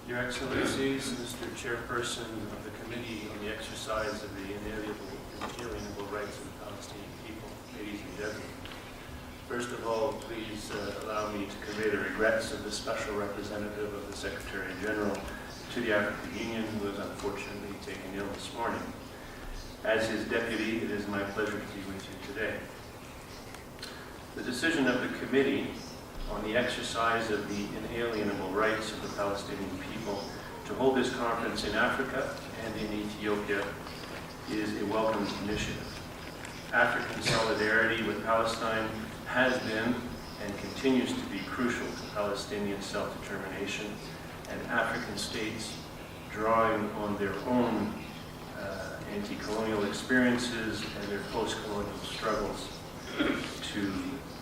Your Excellencies, Mr. Chairperson of the Committee on the Exercise of the Inalienable Rights of the Palestinian People, ladies and gentlemen. First of all, please allow me to convey the regrets of the Special Representative of the Secretary General to the African Union, who was unfortunately taken ill this morning. As his deputy, it is my pleasure to be with you today. The decision of the Committee on the exercise of the inalienable rights of the Palestinian people to hold this conference in Africa and in Ethiopia is a welcome initiative. African solidarity with Palestine has been and continues to be crucial to Palestinian self-determination, and African states, drawing on their own anti-colonial experiences and their post-colonial struggles to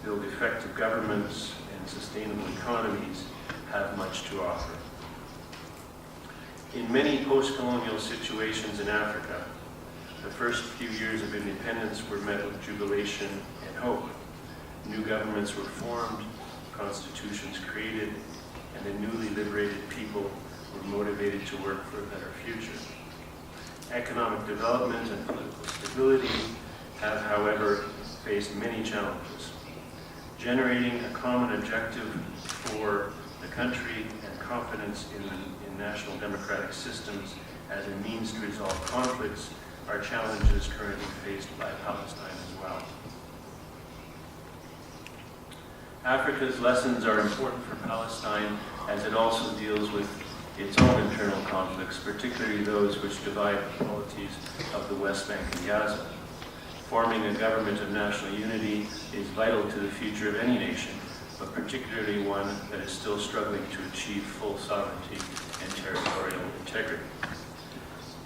build effective governments and sustainable economies, have much to offer. In many post-colonial situations in Africa, the first few years of independence were met with jubilation and hope. New governments were formed, constitutions created, and the newly liberated people were motivated to work for a better future. Economic development and political stability have, however, faced many challenges. Generating a common objective for the country and confidence in national democratic systems as a means to resolve conflicts are challenges currently faced by Palestine as well. Africa's lessons are important for Palestine as it also deals with its own internal conflicts, particularly those which divide the polities of the West Bank and Gaza. Forming a government of national unity is vital to the future of any nation, but particularly one that is still struggling to achieve full sovereignty and territorial integrity.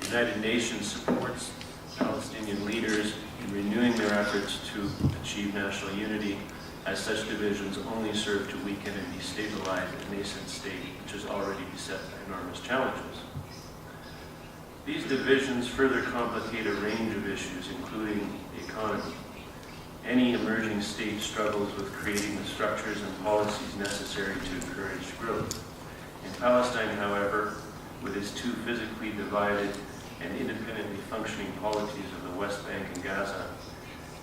The United Nations supports Palestinian leaders in renewing their efforts to achieve national unity, as such divisions only serve to weaken and destabilize a nascent state which is already beset by enormous challenges. These divisions further complicate a range of issues, including the economy. Any emerging state struggles with creating the structures and policies necessary to encourage growth. In Palestine, however, with its two physically divided and independently functioning polities of the West Bank and Gaza,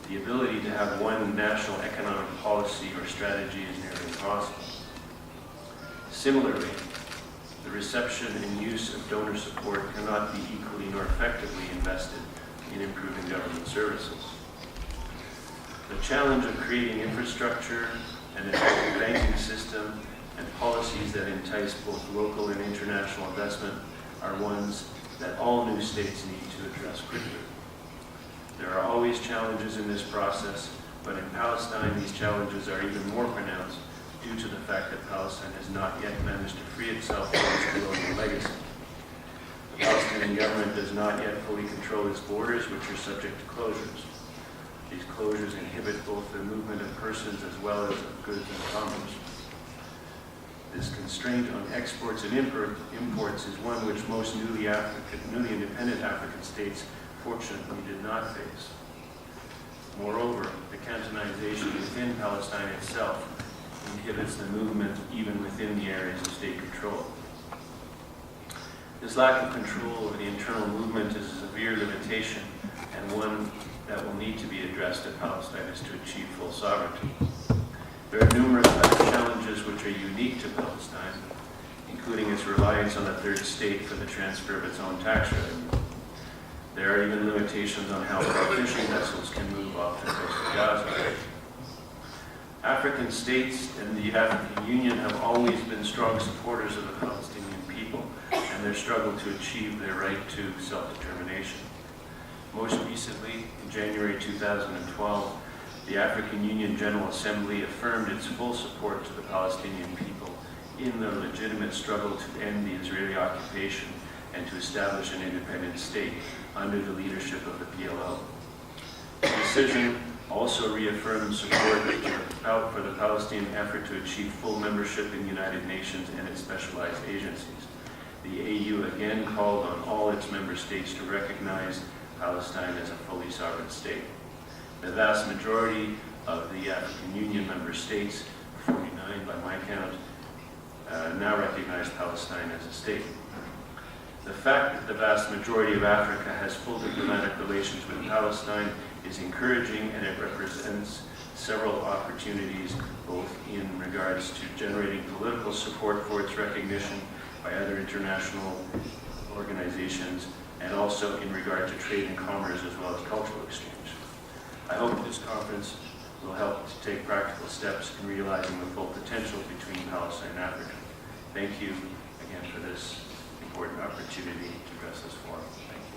the ability to have one national economic policy or strategy is nearly impossible. Similarly, the reception and use of donor support cannot be equally nor effectively invested in improving government services. The challenge of creating infrastructure, an effective banking system, and policies that entice both local and international investment are ones that all new states need to address quickly. There are always challenges in this process, but in Palestine these challenges are even more pronounced due to the fact that Palestine has not yet managed to free itself from its colonial legacy. The Palestinian government does not yet fully control its borders, which are subject to closures. These closures inhibit both the movement of persons as well as of goods and commerce. This constraint on exports and imports is one which most newly independent African states fortunately did not face. Moreover, the cantonization within Palestine itself inhibits the movement even within the areas of state control. This lack of control over the internal movement is a severe limitation, and one that will need to be addressed if Palestine is to achieve full sovereignty. There are numerous other challenges which are unique to Palestine, including its reliance on a third state for the transfer of its own tax revenue. There are even limitations on how far fishing vessels can move off the coast of Gaza. African states and the African Union have always been strong supporters of the Palestinian people and their struggle to achieve their right to self-determination. Most recently, in January 2012, the African Union General Assembly affirmed its full support to the Palestinian people in their legitimate struggle to end the Israeli occupation and to establish an independent state under the leadership of the PLO. The decision also reaffirms support for the Palestinian effort to achieve full membership in the United Nations and its specialized agencies. The AU again called on all its member states to recognize Palestine as a fully sovereign state. The vast majority of the African Union member states, 49 by my count, now recognize Palestine as a state. The fact that the vast majority of Africa has full diplomatic relations with Palestine is encouraging, and it represents several opportunities, both in regards to generating political support for its recognition by other international organizations, and also in regard to trade and commerce as well as cultural exchange. I hope this conference will help to take practical steps in realizing the full potential between Palestine and Africa. Thank you again for this important opportunity to address this forum. Thank you.